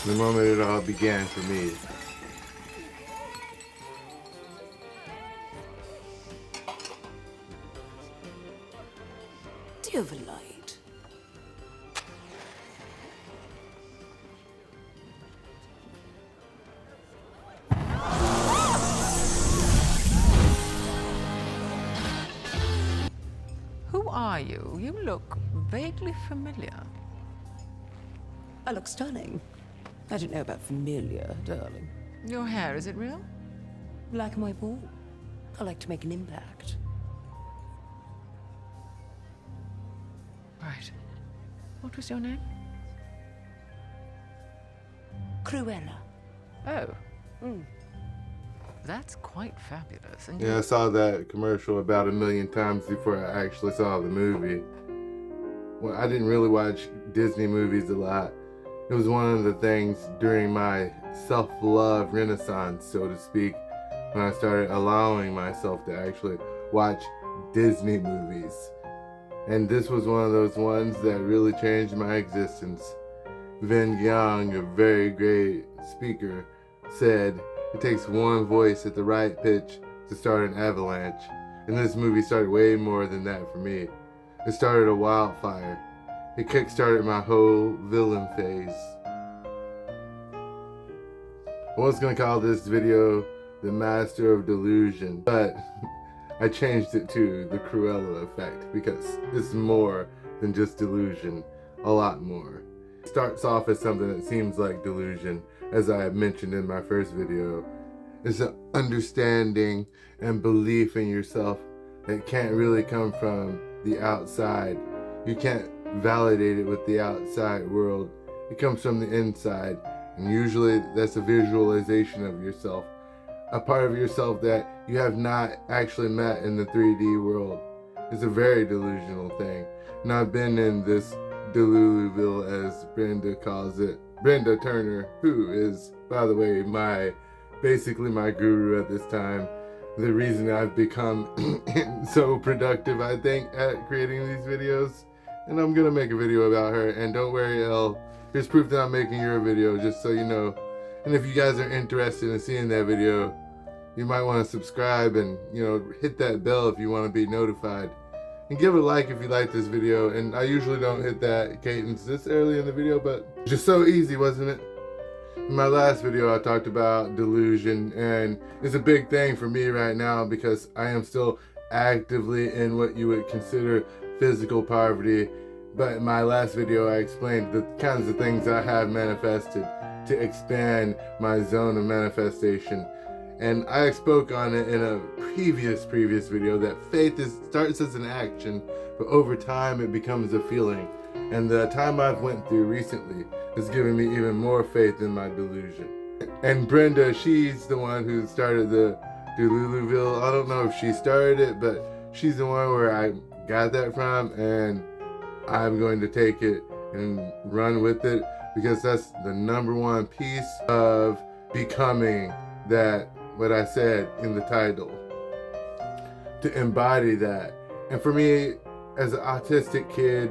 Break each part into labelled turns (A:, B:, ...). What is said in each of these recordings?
A: The moment it all began for me.
B: Do you have a light?
C: Who are you? You look vaguely familiar.
B: I look stunning. I don't know about familiar, darling.
C: Your hair, is it real?
B: Black and white wool. I like to make an impact.
C: Right. What was your name?
B: Cruella.
C: Oh. That's quite fabulous. And
A: Yeah, I saw that commercial about 1,000,000 times before I actually saw the movie. Well, I didn't really watch Disney movies a lot. It was one of the things during my self-love renaissance, so to speak, when I started allowing myself to actually watch Disney movies. And this was one of those ones that really changed my existence. Vin Young, a very great speaker, said, "It takes one voice at the right pitch to start an avalanche." And this movie started way more than that for me. It started a wildfire. It kickstarted my whole villain phase. I was going to call this video The Master of Delusion, but I changed it to The Cruella Effect because it's more than just delusion, a lot more. It starts off as something that seems like delusion, as I had mentioned in my first video. It's an understanding and belief in yourself that can't really come from the outside. You can't validate it with the outside world. It comes from the inside, and usually that's a visualization of yourself, a part of yourself that you have not actually met in the 3D world. It's a very delusional thing. And I've been in this Deluluville, as Brenda calls it. Brenda Turner, who is, by the way, basically my guru at this time. The reason I've become so productive, I think, at creating these videos. And I'm gonna make a video about her. And don't worry, Elle, here's proof that I'm making your video, just so you know. And if you guys are interested in seeing that video, you might want to subscribe and, hit that bell if you want to be notified. And give it a like if you like this video. And I usually don't hit that cadence this early in the video, but just so easy, wasn't it? In my last video, I talked about delusion, and it's a big thing for me right now because I am still actively in what you would consider physical poverty. But in my last video, I explained the kinds of things I have manifested to expand my zone of manifestation. And I spoke on it in a previous video that faith starts as an action, but over time it becomes a feeling. And the time I've went through recently has given me even more faith in my delusion. And Brenda, she's the one who started the Deluluville. I don't know if she started it, but she's the one where I got that from, and I'm going to take it and run with it because that's the #1 piece of becoming that, what I said in the title, to embody that. And for me, as an autistic kid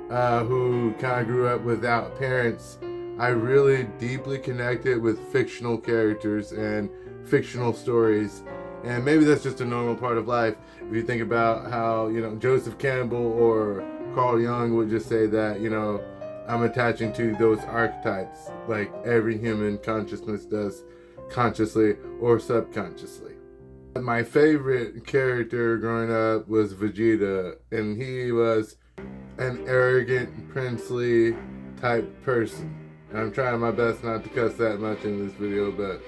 A: who kind of grew up without parents, I really deeply connected with fictional characters and fictional stories. And maybe that's just a normal part of life. If you think about how, Joseph Campbell or Carl Jung would just say that, I'm attaching to those archetypes like every human consciousness does, consciously or subconsciously. My favorite character growing up was Vegeta, and he was an arrogant, princely type person. And I'm trying my best not to cuss that much in this video, but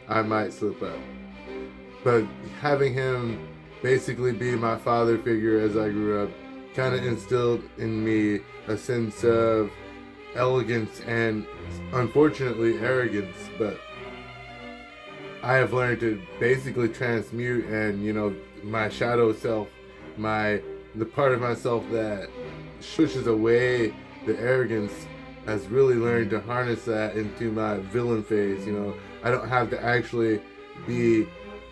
A: I might slip up. But having him basically be my father figure as I grew up kind of instilled in me a sense of elegance and, unfortunately, arrogance. But I have learned to basically transmute, and my shadow self, the part of myself that pushes away the arrogance, has really learned to harness that into my villain phase. I don't have to actually be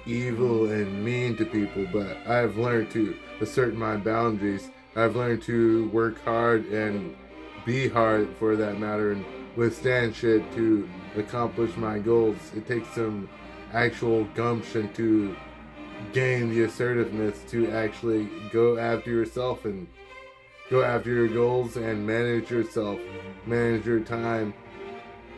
A: evil and mean to people, but I've learned to assert my boundaries. I've learned to work hard and be hard, for that matter, and withstand shit to accomplish my goals. It takes some actual gumption to gain the assertiveness to actually go after yourself and go after your goals and manage yourself, manage your time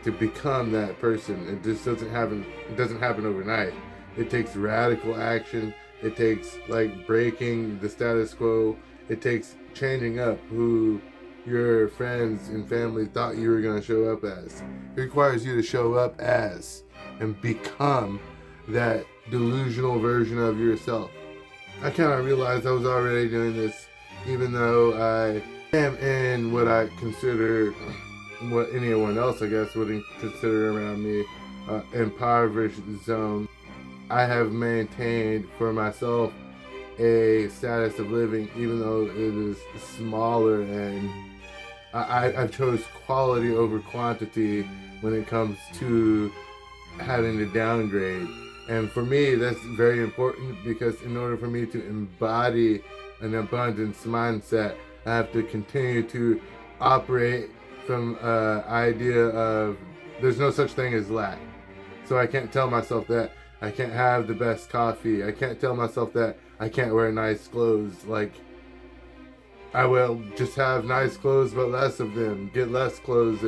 A: to become that person. It just doesn't happen. It doesn't happen overnight. It takes radical action. It takes like breaking the status quo. It takes changing up who your friends and family thought you were going to show up as. It requires you to show up as and become that delusional version of yourself. I kind of realized I was already doing this, even though I am in what I consider, what anyone else I guess would consider around me, impoverished zone. I have maintained for myself a status of living, even though it is smaller, and I've chose quality over quantity when it comes to having to downgrade. And for me, that's very important, because in order for me to embody an abundance mindset, I have to continue to operate from an idea of there's no such thing as lack. So I can't tell myself that I can't have the best coffee. I can't tell myself that I can't wear nice clothes. Like, I will just have nice clothes, but less of them. Get less clothes.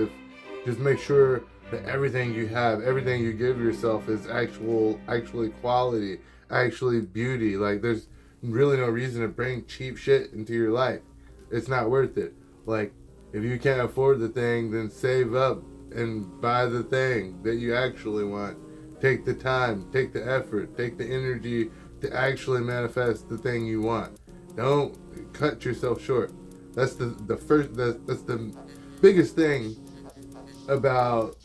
A: Just make sure that everything you have, everything you give yourself is actually quality, actually beauty. Like, there's really no reason to bring cheap shit into your life. It's not worth it. Like, if you can't afford the thing, then save up and buy the thing that you actually want. Take the time, take the effort, take the energy to actually manifest the thing you want. Don't cut yourself short. That's the biggest thing about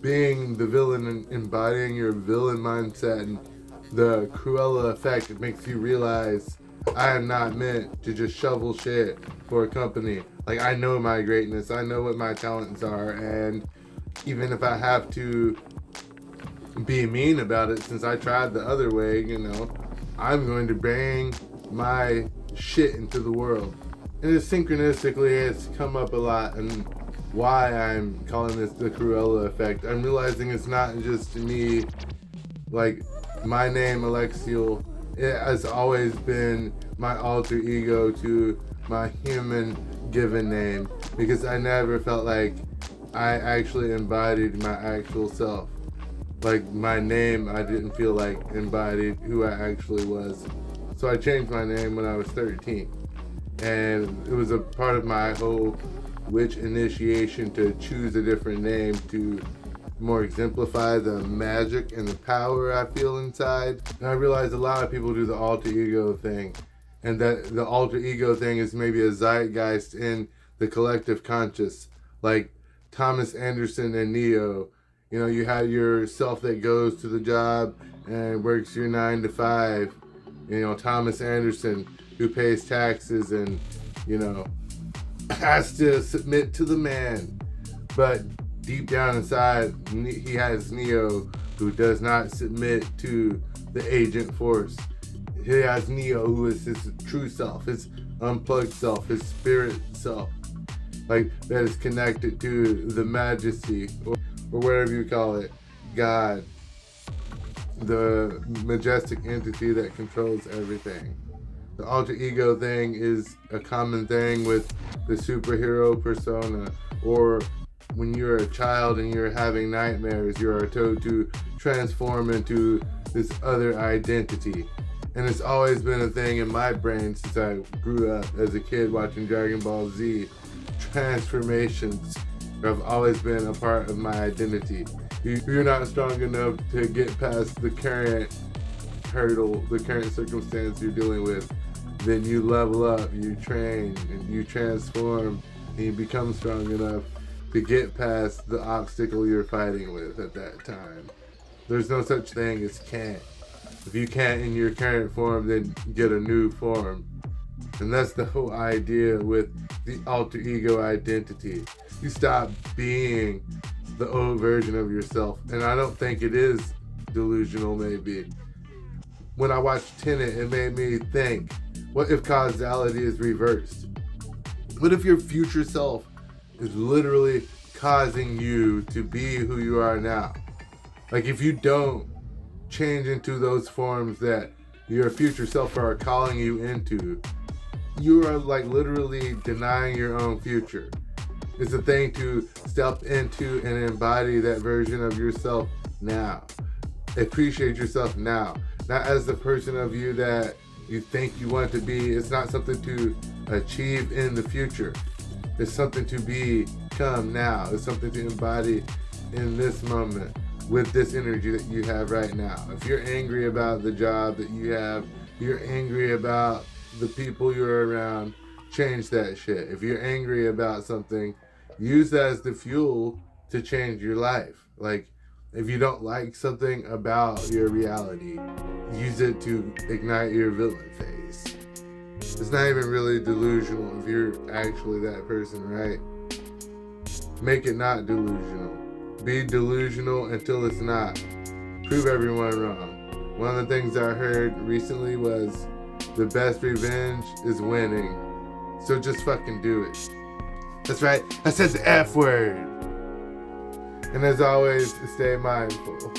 A: being the villain and embodying your villain mindset and the Cruella effect. It makes you realize I am not meant to just shovel shit for a company. Like, I know my greatness, I know what my talents are, and even if I have to be mean about it, since I tried the other way, I'm going to bring my shit into the world. And it synchronistically has come up a lot, and why I'm calling this the Cruella effect. I'm realizing it's not just me, like, my name, Alexiel, it has always been my alter ego to my human given name, because I never felt like I actually embodied my actual self. Like, my name, I didn't feel like embodied who I actually was. So I changed my name when I was 13. And it was a part of my whole witch initiation to choose a different name to more exemplify the magic and the power I feel inside. And I realized a lot of people do the alter ego thing, and that the alter ego thing is maybe a zeitgeist in the collective conscious. Like Thomas Anderson and Neo, you have yourself that goes to the job and works your 9 to 5. Thomas Anderson, who pays taxes and, has to submit to the man. But deep down inside, he has Neo, who does not submit to the agent force. He has Neo, who is his true self, his unplugged self, his spirit self. Like, that is connected to the majesty, or whatever you call it, God, the majestic entity that controls everything. The alter ego thing is a common thing with the superhero persona, or when you're a child and you're having nightmares, you are told to transform into this other identity. And it's always been a thing in my brain since I grew up as a kid watching Dragon Ball Z. Transformations have always been a part of my identity. If you're not strong enough to get past the current hurdle, the current circumstance you're dealing with, then you level up, you train, and you transform, and you become strong enough to get past the obstacle you're fighting with at that time. There's no such thing as can't. If you can't in your current form, then get a new form. And that's the whole idea with the alter ego identity. You stop being the old version of yourself. And I don't think it is delusional, maybe. When I watched Tenet, it made me think, what if causality is reversed? What if your future self is literally causing you to be who you are now. Like, if you don't change into those forms that your future self are calling you into, you are like literally denying your own future. It's a thing to step into and embody that version of yourself now. Appreciate yourself now, not as the person of you that you think you want to be. It's not something to achieve in the future. It's something to become now. It's something to embody in this moment with this energy that you have right now. If you're angry about the job that you have, you're angry about the people you're around, change that shit. If you're angry about something, use that as the fuel to change your life. Like, if you don't like something about your reality, use it to ignite your villain phase. It's not even really delusional if you're actually that person, right? Make it not delusional. Be delusional until it's not. Prove everyone wrong. One of the things I heard recently was the best revenge is winning. So just fucking do it. That's right. I said the F word. And as always, stay mindful.